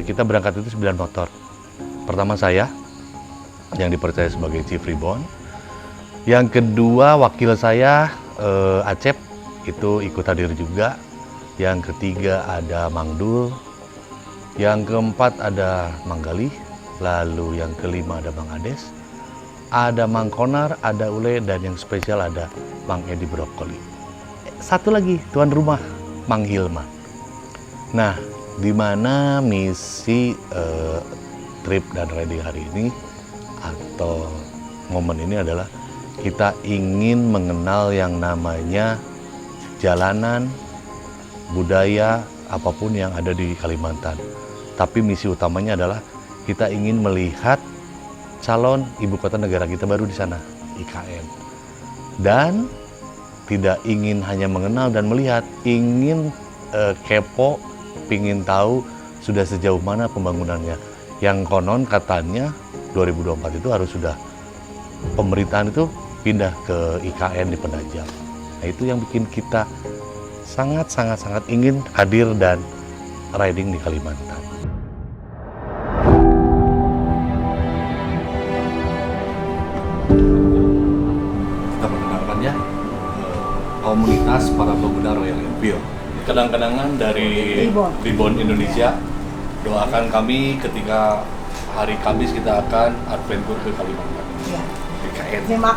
kita berangkat itu 9 motor. Pertama saya, yang dipercaya sebagai Chief Ribbon. Yang kedua wakil saya, Acep, itu ikut hadir juga. Yang ketiga ada Mang Dul. Yang keempat ada Mang Galih. Lalu yang kelima ada Bang Ades. Ada Mang Konar, ada Ule, dan yang spesial ada Bang Edi Brokoli. Satu lagi, tuan rumah, Mang Hilman. Nah, di mana misi trip dan riding hari ini atau momen ini adalah kita ingin mengenal yang namanya jalanan, budaya, apapun yang ada di Kalimantan. Tapi misi utamanya adalah kita ingin melihat calon ibu kota negara kita baru di sana, IKN. Dan tidak ingin hanya mengenal dan melihat, ingin kepo, ingin tahu sudah sejauh mana pembangunannya. Yang konon katanya 2024 itu harus sudah pemerintahan itu pindah ke IKN di Penajam. Nah, itu yang bikin kita sangat ingin hadir dan riding di Kalimantan. Kita mengenalkannya komunitas para pengguna Royal Enfield. Kenang-kenangan dari Ribbon Indonesia. Doakan kami ketika hari Kamis kita akan adventure ke Kalimantan. Ya. Terima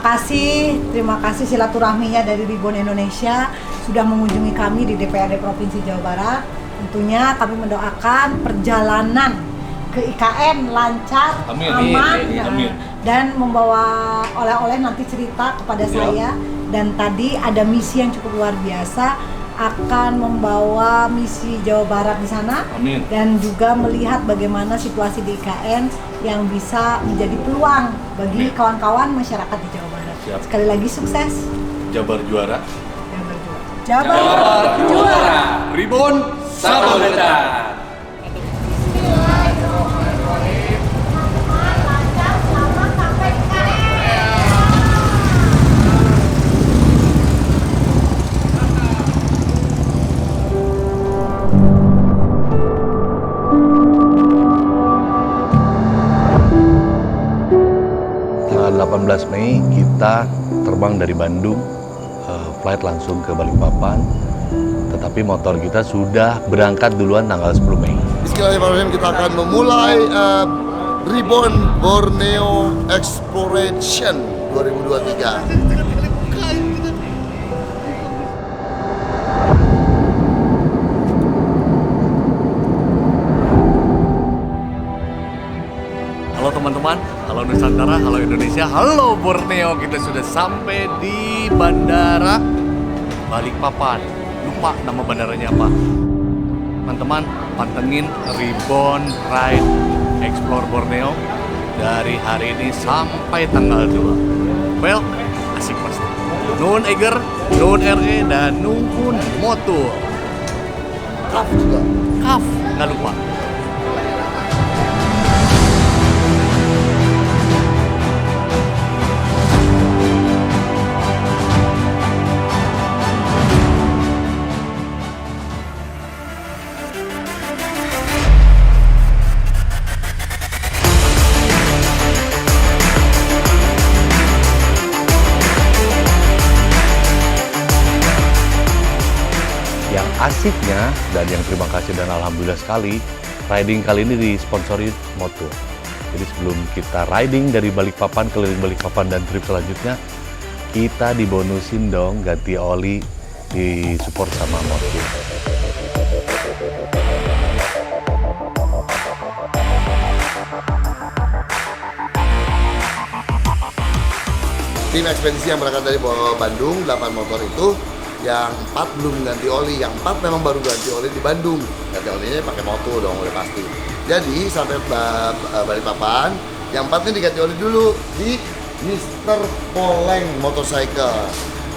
kasih silaturahminya dari Ribbon Indonesia sudah mengunjungi kami di DPRD Provinsi Jawa Barat. Tentunya kami mendoakan perjalanan ke IKN lancar, aman, dan membawa oleh-oleh nanti cerita kepada saya. Dan tadi ada misi yang cukup luar biasa, akan membawa misi Jawa Barat di sana. Amin. Dan juga melihat bagaimana situasi di IKN yang bisa menjadi peluang bagi kawan-kawan masyarakat di Jawa Barat. Siap. Sekali lagi sukses. Jabar juara. Jabar juara. Ribbon Sahabat. Tanggal 18 Mei kita terbang dari Bandung, flight langsung ke Balikpapan. Tetapi motor kita sudah berangkat duluan tanggal 10 Mei. Bismillahirrahmanirrahim, kita akan memulai Ribbon Borneo Exploration 2023. Halo teman-teman, halo Nusantara, halo Indonesia, halo Borneo. Kita sudah sampai di Bandara Balikpapan. Lupa nama bandaranya apa. Teman-teman, pantengin Ribbon Ride Explore Borneo dari hari ini sampai tanggal 2. Well, asik pasti. Nuhun Eger, nuhun RE, dan nuhun Motor. Kaf juga. Kaf, nggak lupa. Yang asiknya dan yang terima kasih dan alhamdulillah sekali, riding kali ini disponsori Motor. Jadi sebelum kita riding dari Balikpapan, keliling Balikpapan dan trip selanjutnya, kita dibonusin dong ganti oli, disupport sama Motor. Tim ekspedisi yang berangkat dari Bandung, 8 motor itu, yang 4 belum ganti oli, yang 4 memang baru ganti oli di Bandung. Ganti olinya pakai Motor dong, udah pasti. Jadi sampai Balikpapan, yang 4 ini diganti oli dulu di Mr. Poleng Motorcycle.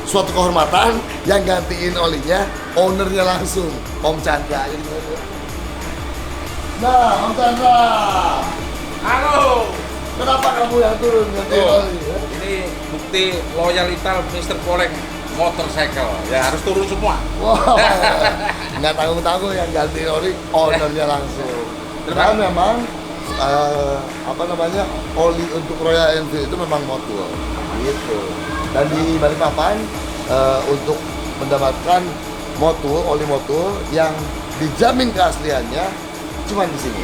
Suatu kehormatan, yang gantiin olinya ownernya langsung, Om Chandra. Nah, Om Chandra. Halo. Kenapa kamu yang turun ganti oli? Ini bukti loyalitas Mr. Poleng Motorcycle. Ya harus turun semua. Wow. Nggak tanggung-tanggung yang ganti oli ownernya langsung. Karena memang oli untuk Royal Enfield itu memang motul gitu. Dan di Balikpapan untuk mendapatkan oli motul yang dijamin keasliannya cuma di sini,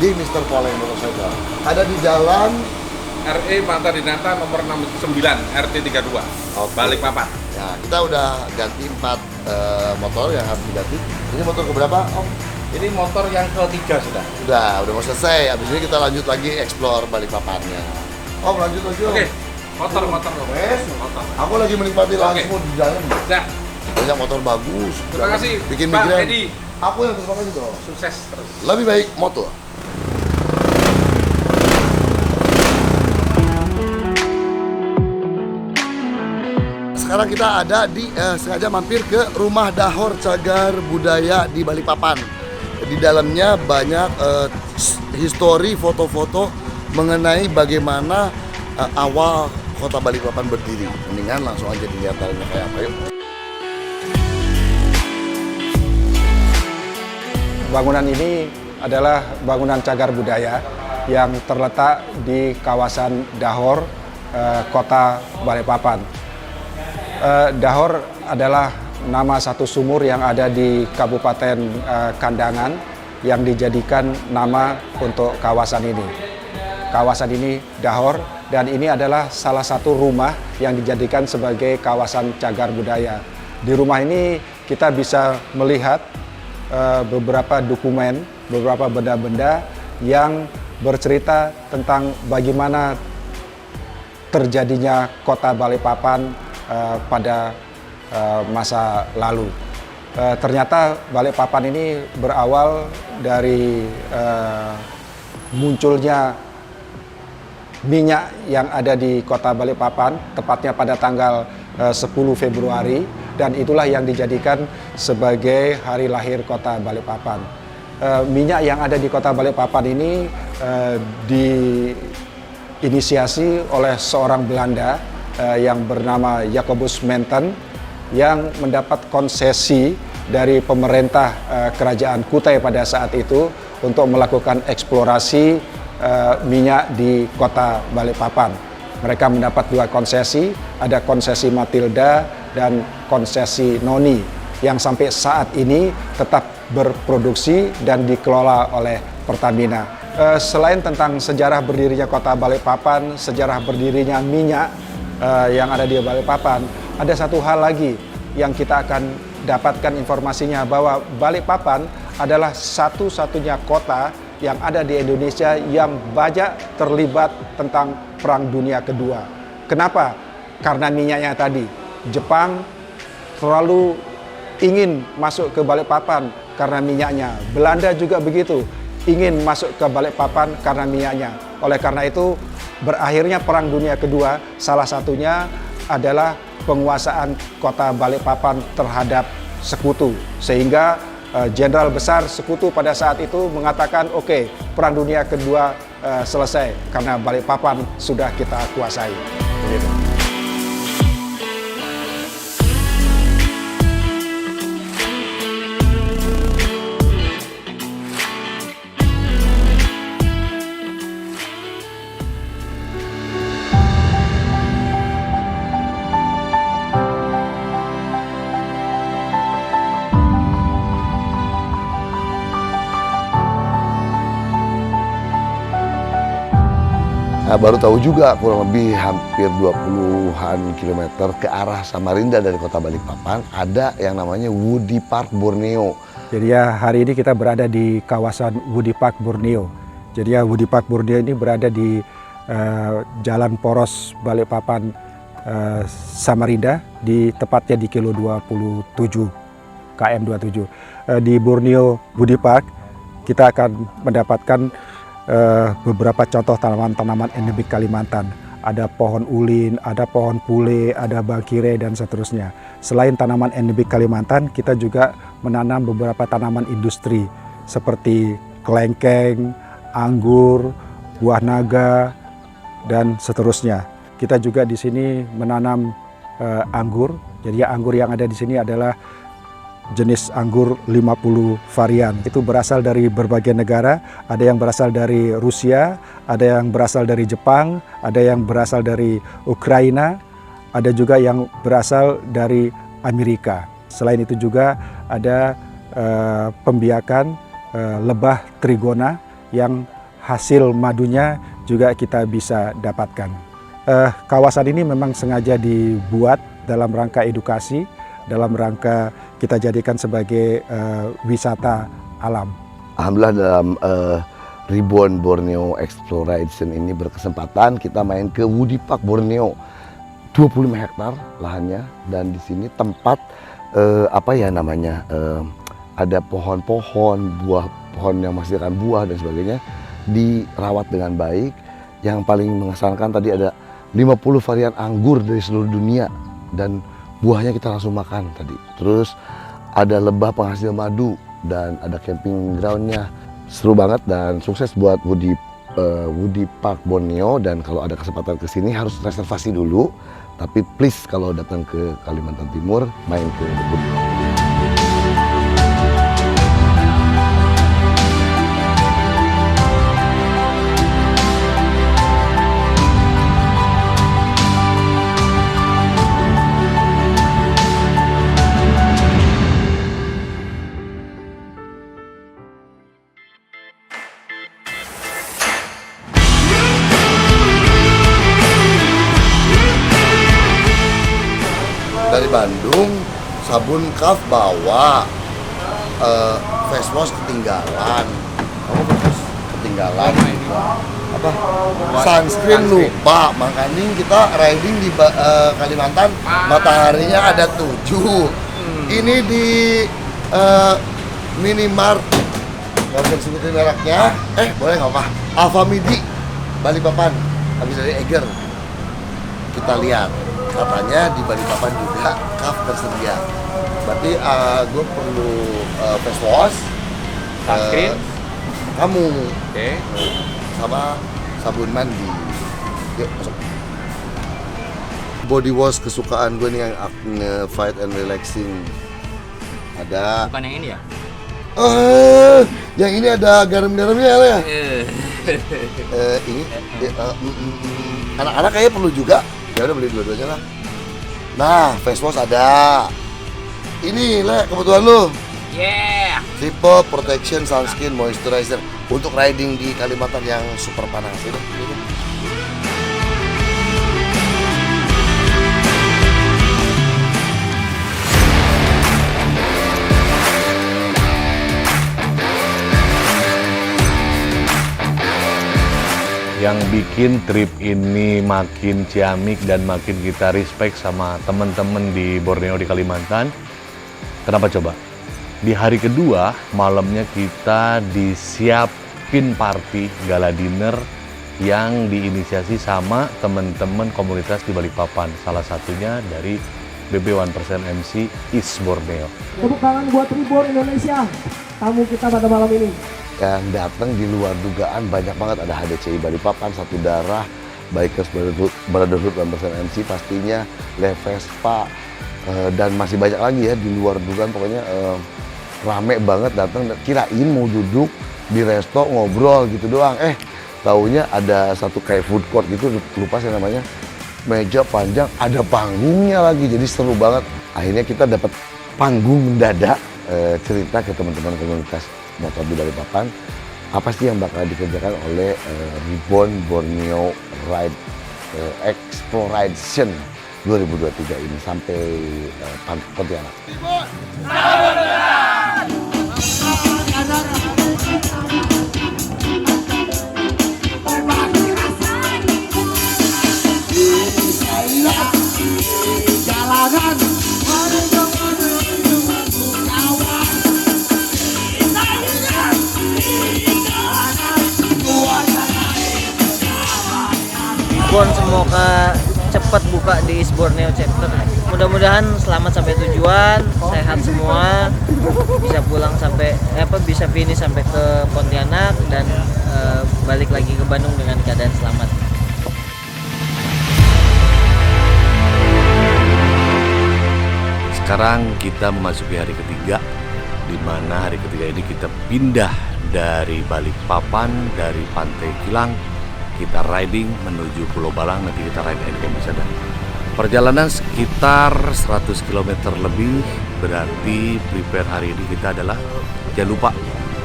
di Mr. Poleng Motorcycle. Ada di jalan RE Mata Dinata nomor 69 RT 32 Balikpapan. Ya, kita udah ganti 4 motor yang harus diganti. Ini motor keberapa, Om? Ini motor yang ketiga sudah. Udah mau selesai. Habis ini kita lanjut lagi explore Balikpapannya. Om, lanjut lagi, Om. Oke, motor. Wes, aku lagi menikmati langsung di dalam. Ya, Banyak motor bagus. terima kasih Bikin Pak migrain. Edi. Aku yang terima kasih dong. Sukses terus. Lebih baik motor. Sekarang kita ada di sengaja mampir ke Rumah Dahor Cagar Budaya di Balikpapan. Di dalamnya banyak histori, foto-foto mengenai bagaimana awal kota Balikpapan berdiri. Mendingan langsung aja dilihat dalamnya kayak apa, yuk. Bangunan ini adalah bangunan cagar budaya yang terletak di kawasan Dahor, kota Balikpapan. Dahor adalah nama satu sumur yang ada di Kabupaten Kandangan yang dijadikan nama untuk kawasan ini. Kawasan ini Dahor, dan ini adalah salah satu rumah yang dijadikan sebagai kawasan cagar budaya. Di rumah ini kita bisa melihat beberapa dokumen, beberapa benda-benda yang bercerita tentang bagaimana terjadinya kota Balikpapan pada masa lalu. Ternyata Balikpapan ini berawal dari munculnya minyak yang ada di kota Balikpapan, tepatnya pada tanggal 10 Februari, dan itulah yang dijadikan sebagai hari lahir kota Balikpapan. Minyak yang ada di kota Balikpapan ini diinisiasi oleh seorang Belanda yang bernama Jacobus Menten, yang mendapat konsesi dari pemerintah kerajaan Kutai pada saat itu untuk melakukan eksplorasi minyak di kota Balikpapan. Mereka mendapat 2 konsesi, ada konsesi Matilda dan konsesi Noni, yang sampai saat ini tetap berproduksi dan dikelola oleh Pertamina. Selain tentang sejarah berdirinya kota Balikpapan, sejarah berdirinya minyak yang ada di Balikpapan, ada satu hal lagi yang kita akan dapatkan informasinya, bahwa Balikpapan adalah satu-satunya kota yang ada di Indonesia yang banyak terlibat tentang Perang Dunia Kedua. Kenapa? Karena minyaknya tadi. Jepang terlalu ingin masuk ke Balikpapan karena minyaknya. Belanda juga begitu, ingin masuk ke Balikpapan karena minyaknya. Oleh karena itu, berakhirnya Perang Dunia Kedua, salah satunya adalah penguasaan kota Balikpapan terhadap sekutu. Sehingga Jenderal Besar Sekutu pada saat itu mengatakan, oke, Perang Dunia Kedua selesai karena Balikpapan sudah kita kuasai. Begitu. Nah, baru tahu juga kurang lebih hampir 20-an kilometer ke arah Samarinda dari kota Balikpapan ada yang namanya Woody Park Borneo. Jadi ya, hari ini kita berada di kawasan Woody Park Borneo. Jadi ya, Woody Park Borneo ini berada di Jalan Poros Balikpapan Samarinda, tepatnya di kilo 27, KM 27. Di Borneo Woody Park kita akan mendapatkan beberapa contoh tanaman-tanaman endemik Kalimantan. Ada pohon ulin, ada pohon pule, ada bangkire, dan seterusnya. Selain tanaman endemik Kalimantan, kita juga menanam beberapa tanaman industri seperti kelengkeng, anggur, buah naga, dan seterusnya. Kita juga di sini menanam anggur. Jadi anggur yang ada di sini adalah jenis anggur 50 varian. Itu berasal dari berbagai negara, ada yang berasal dari Rusia, ada yang berasal dari Jepang, ada yang berasal dari Ukraina, ada juga yang berasal dari Amerika. Selain itu juga ada pembiakan lebah trigona yang hasil madunya juga kita bisa dapatkan. Kawasan ini memang sengaja dibuat dalam rangka edukasi, dalam rangka kita jadikan sebagai wisata alam. Alhamdulillah dalam Reborn Borneo Exploration ini berkesempatan kita main ke Woody Park Borneo, 25 hektar lahannya, dan di sini tempat ada pohon-pohon, buah pohon yang menghasilkan buah dan sebagainya dirawat dengan baik. Yang paling mengesankan tadi ada 50 varian anggur dari seluruh dunia dan buahnya kita langsung makan tadi. Terus ada lebah penghasil madu dan ada camping groundnya. Seru banget dan sukses buat Woody Park Borneo, dan kalau ada kesempatan ke sini harus reservasi dulu. Tapi please kalau datang ke Kalimantan Timur main ke Woody Park. Dari Bandung, sabun Kaf bawa, face wash ketinggalan. Kamu face ketinggalan. Apa? Sunscreen lupa. Makanya kita riding di Kalimantan, mataharinya ada 7. Ini di Minimart, nggak bisa disebutin mereknya. Boleh nggak Pak? Alfamidi, Balikpapan, habis dari Eger. Kita lihat. Katanya di Balikpapan juga Kaf tersedia. Berarti gue perlu face wash, Sunscreen, kamu, oke, sama sabun mandi. Yuk masuk. Body wash kesukaan gue nih yang Acne Fight and Relaxing. Ada. Bukan yang ini ya? Yang ini ada garam-garamnya ya. Ini anak-anak kayaknya perlu juga. Ya udah beli dua-duanya lah. Nah, face wash ada. Ini Le, kebutuhan lu. Yeah. Triple Protection Sunscreen Moisturizer untuk riding di Kalimantan yang super panas. Ini. Yang bikin trip ini makin ciamik dan makin kita respect sama teman-teman di Borneo di Kalimantan. Kenapa coba? Di hari kedua malamnya kita disiapin party gala dinner yang diinisiasi sama teman-teman komunitas di Balikpapan. Salah satunya dari BB 1% MC East Borneo. Tepuk tangan buat Reborn Indonesia, tamu kita pada malam ini. Yang datang di luar dugaan banyak banget, ada HDCI Balikpapan, Satu Darah, Bikers Brotherhood 1% MC pastinya, Le Vespa, dan masih banyak lagi ya di luar dugaan. Pokoknya rame banget datang, kirain mau duduk di resto ngobrol gitu doang. Taunya ada satu kayak food court gitu, lupa saya namanya, meja panjang, ada panggungnya lagi, jadi seru banget. Akhirnya kita dapat panggung mendadak, cerita ke teman-teman komunitas motor di Balikpapan, apa sih yang bakal dikerjakan oleh Reborn Borneo Ride Exploration 2023 ini sampai Pontianak. Semoga cepat buka di East Borneo chapter. Mudah-mudahan selamat sampai tujuan, sehat semua, bisa pulang sampai bisa finish sampai ke Pontianak dan balik lagi ke Bandung dengan keadaan selamat. sekarang kita memasuki hari ketiga, di mana hari ketiga ini kita pindah dari Balikpapan, dari Pantai Kilang, kita riding menuju Pulau Balang, nanti kita ride camp di sana. Perjalanan sekitar 100 km lebih, berarti prepare hari ini kita adalah, jangan lupa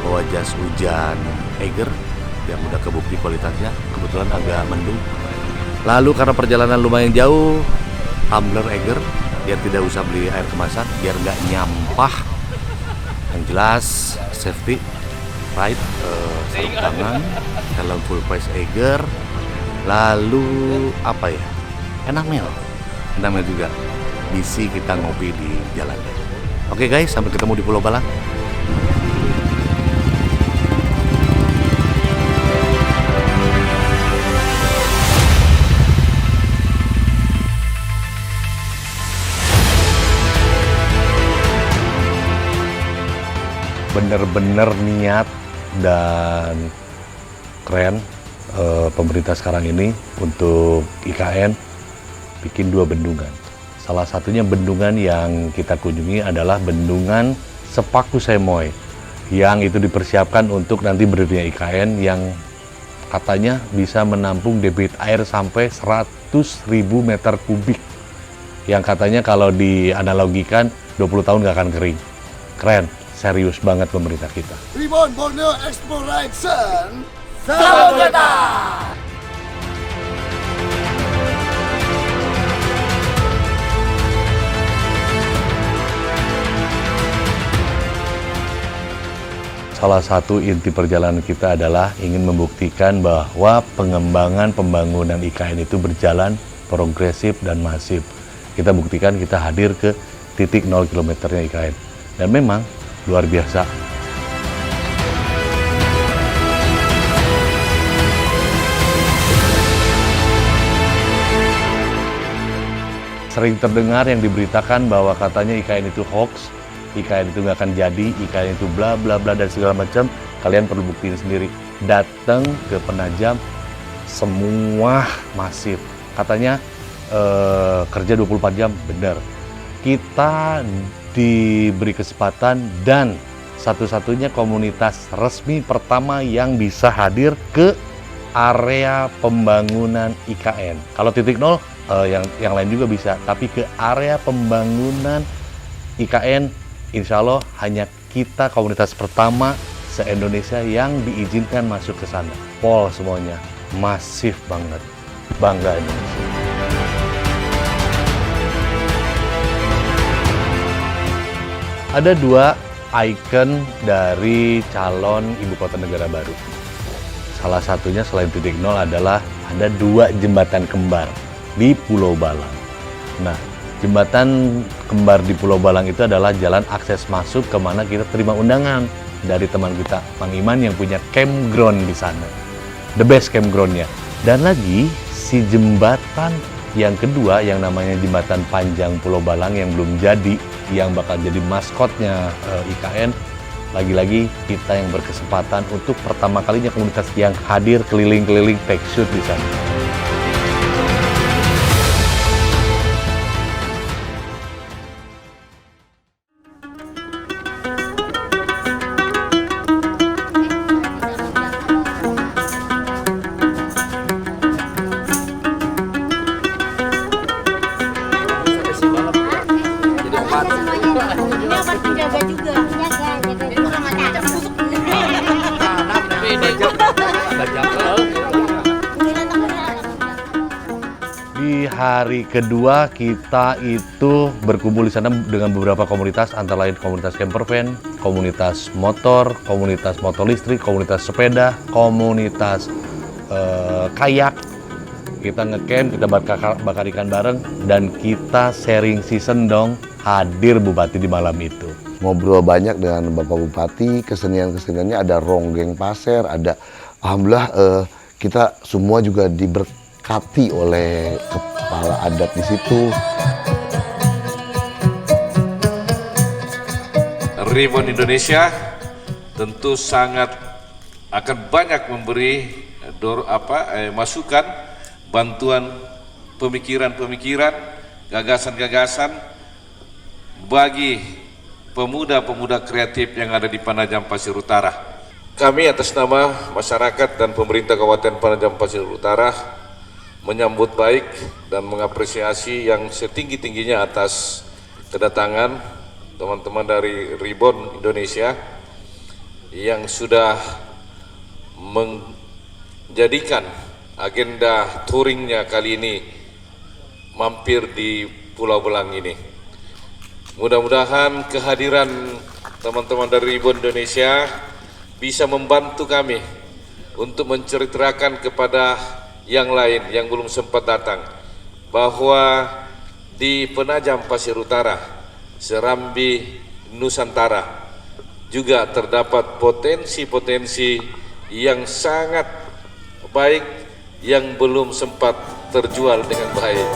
bawa jas hujan Eiger yang udah kebukti kualitasnya, kebetulan agak mendung. Lalu karena perjalanan lumayan jauh, tumbler Eiger, biar tidak usah beli air kemasan, biar nggak nyampah. Yang jelas safety, ride, sarung tangan, helm full face Eiger, lalu apa ya? Enamel juga. Bisi kita ngopi di jalan. Oke guys, sampai ketemu di Pulau Balang. Bener-bener niat dan keren pemerintah sekarang ini untuk IKN bikin 2 bendungan. Salah satunya bendungan yang kita kunjungi adalah bendungan Sepaku Semoy, yang itu dipersiapkan untuk nanti berdirinya IKN, yang katanya bisa menampung debit air sampai 100.000 meter kubik, yang katanya kalau dianalogikan 20 tahun nggak akan kering. Keren, serius banget pemerintah kita. Tribun Borneo Exploration, Selamat datang! Salah satu inti perjalanan kita adalah ingin membuktikan bahwa pengembangan pembangunan IKN itu berjalan progresif dan masif. Kita buktikan, kita hadir ke titik 0 kilometernya IKN. Dan memang luar biasa. Sering terdengar yang diberitakan bahwa katanya IKN itu hoax, IKN itu nggak akan jadi, IKN itu bla bla bla dan segala macam. Kalian perlu buktiin sendiri. Datang ke Penajam, semua masif. Katanya kerja 24 jam, benar. Kita diberi kesempatan dan satu-satunya komunitas resmi pertama yang bisa hadir ke area pembangunan IKN. Kalau titik 0, yang lain juga bisa, tapi ke area pembangunan IKN, insya Allah hanya kita komunitas pertama se-Indonesia yang diizinkan masuk ke sana. Pol semuanya, masif banget. Bangga Indonesia. Ada 2 ikon dari calon ibu kota negara baru. Salah satunya selain titik 0 adalah ada 2 jembatan kembar di Pulau Balang. Nah, jembatan kembar di Pulau Balang itu adalah jalan akses masuk kemana kita terima undangan dari teman kita, Mang Iman, yang punya campground di sana. The best campgroundnya. Dan lagi si jembatan yang kedua yang namanya Jembatan Panjang Pulau Balang yang belum jadi, yang bakal jadi maskotnya IKN. Lagi-lagi kita yang berkesempatan untuk pertama kalinya komunitas yang hadir keliling-keliling take shoot di sana. Di hari kedua kita itu berkumpul di sana dengan beberapa komunitas, antara lain komunitas campervan, komunitas motor listrik, komunitas sepeda, komunitas kayak. Kita ngecamp, kita bakar ikan bareng, dan kita sharing season dong. Hadir Bupati di malam itu. Ngobrol banyak dengan Bapak Bupati, kesenian-keseniannya ada ronggeng pasir, ada alhamdulillah kita semua juga diberkati oleh kepala adat di situ. Ribbon Indonesia tentu sangat akan banyak memberi masukan, bantuan, pemikiran-pemikiran, gagasan-gagasan bagi pemuda-pemuda kreatif yang ada di Penajam Pasir Utara. Kami atas nama masyarakat dan pemerintah Kabupaten Penajam Pasir Utara menyambut baik dan mengapresiasi yang setinggi-tingginya atas kedatangan teman-teman dari Ribbon Indonesia yang sudah menjadikan agenda touringnya kali ini mampir di Pulau Belang ini. Mudah-mudahan kehadiran teman-teman dari Ribbon Indonesia bisa membantu kami untuk menceritakan kepada yang lain yang belum sempat datang bahwa di Penajam Pasir Utara, Serambi Nusantara juga terdapat potensi-potensi yang sangat baik yang belum sempat terjual dengan baik.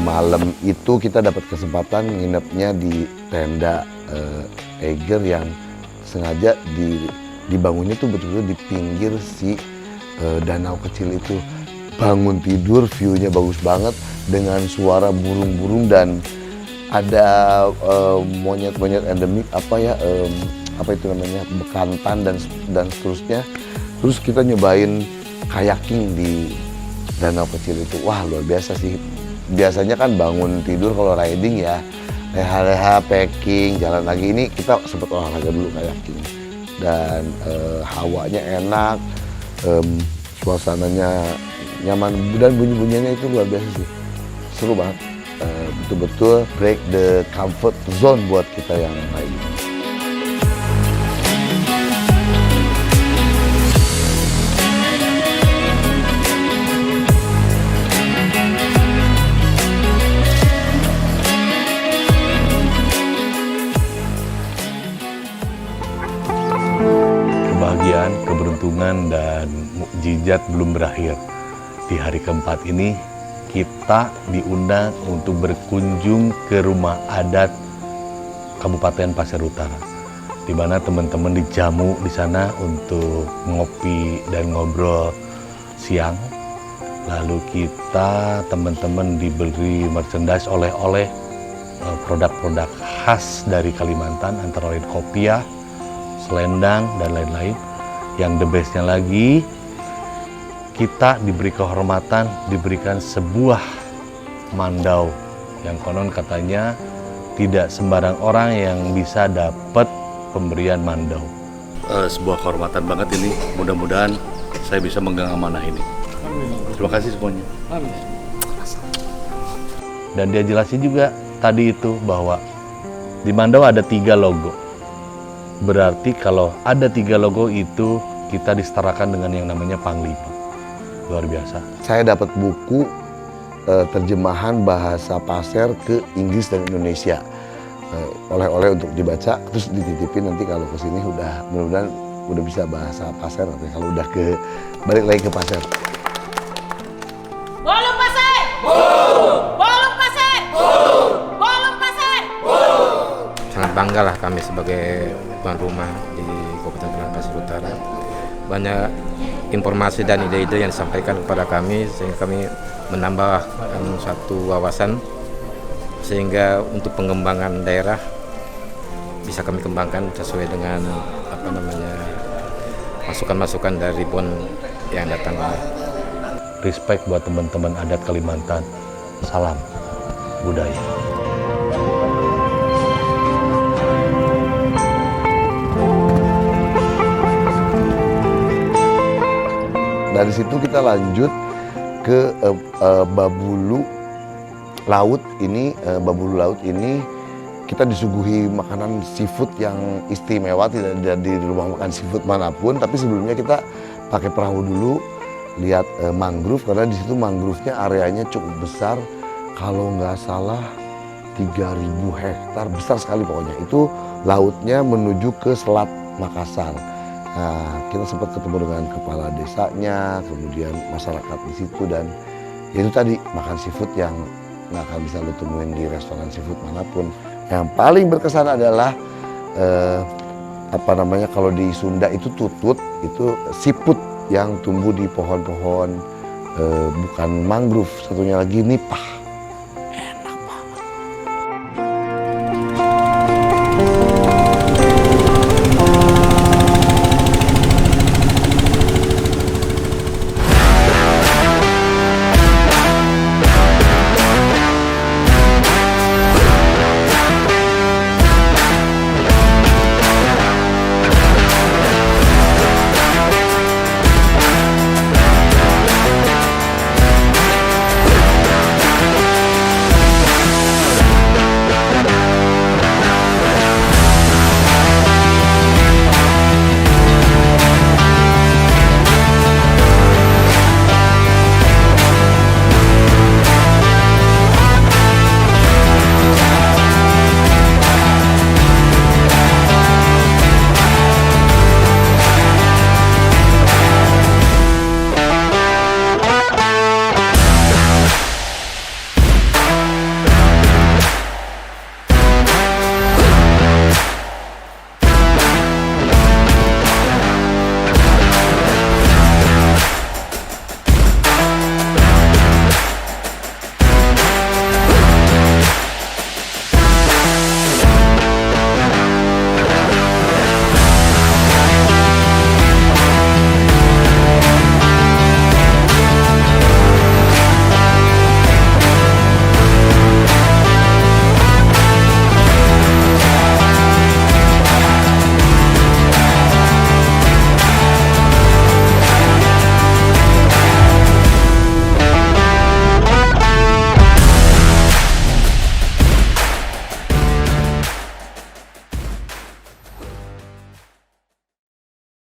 Malam itu kita dapat kesempatan nginepnya di tenda Eiger yang sengaja dibangunnya tuh betul-betul di pinggir si danau kecil itu. Bangun tidur, view-nya bagus banget dengan suara burung-burung dan ada monyet-monyet endemik apa itu namanya, bekantan dan seterusnya. Terus kita nyobain kayaking di danau kecil itu. Wah, luar biasa sih. Biasanya kan bangun tidur kalau riding ya leha-leha, packing, jalan lagi. Ini kita sempat olahraga dulu kayaking dan hawanya enak, suasananya nyaman dan bunyi-bunyinya itu luar biasa sih, seru banget, betul-betul break the comfort zone buat kita yang riding. Kebahagiaan, keberuntungan, dan mukjizat belum berakhir. Di hari keempat ini, kita diundang untuk berkunjung ke rumah adat Kabupaten Pasir Utara, di mana teman-teman dijamu di sana untuk ngopi dan ngobrol siang. Lalu kita, teman-teman, diberi merchandise oleh-oleh produk-produk khas dari Kalimantan, antara lain kopiah, selendang, dan lain-lain. Yang the bestnya lagi, kita diberi kehormatan, diberikan sebuah mandau yang konon katanya tidak sembarang orang yang bisa dapat pemberian mandau. Sebuah kehormatan banget ini, mudah-mudahan saya bisa memegang amanah ini. Terima kasih semuanya. Dan dia jelasin juga tadi itu bahwa di mandau ada 3 logo. Berarti kalau ada 3 logo itu kita disetarakan dengan yang namanya Panglima. Luar biasa. Saya dapat buku terjemahan bahasa Pasir ke Inggris dan Indonesia. Oleh-oleh untuk dibaca, terus dititipin nanti kalau ke sini mudah-mudahan udah bisa bahasa Pasir nanti kalau udah balik lagi ke Pasir. Bolong Pasir! Bolong Pasir! Bolong Pasir! Sangat bangga lah kami sebagai tuan rumah di Kabupaten Penajam Pasir Utara. Banyak informasi dan ide-ide yang disampaikan kepada kami sehingga kami menambah satu wawasan sehingga untuk pengembangan daerah bisa kami kembangkan sesuai dengan masukan-masukan dari Ribbon yang datang. Respect buat teman-teman adat Kalimantan. Salam budaya. Dari situ kita lanjut ke Babulu Laut ini. Babulu Laut ini kita disuguhi makanan seafood yang istimewa, tidak ada di rumah makan seafood manapun. Tapi sebelumnya kita pakai perahu dulu, lihat mangrove, karena di situ mangrove-nya areanya cukup besar. Kalau nggak salah 3.000 hektar, besar sekali pokoknya. Itu lautnya menuju ke Selat Makassar. Nah, kita sempat ketemu dengan kepala desanya, kemudian masyarakat di situ, dan Itu tadi makan seafood yang nggak akan bisa lo temuin di restoran seafood manapun. Yang paling berkesan adalah kalau di Sunda itu tutut, itu siput yang tumbuh di pohon-pohon bukan mangrove, satunya lagi nipah.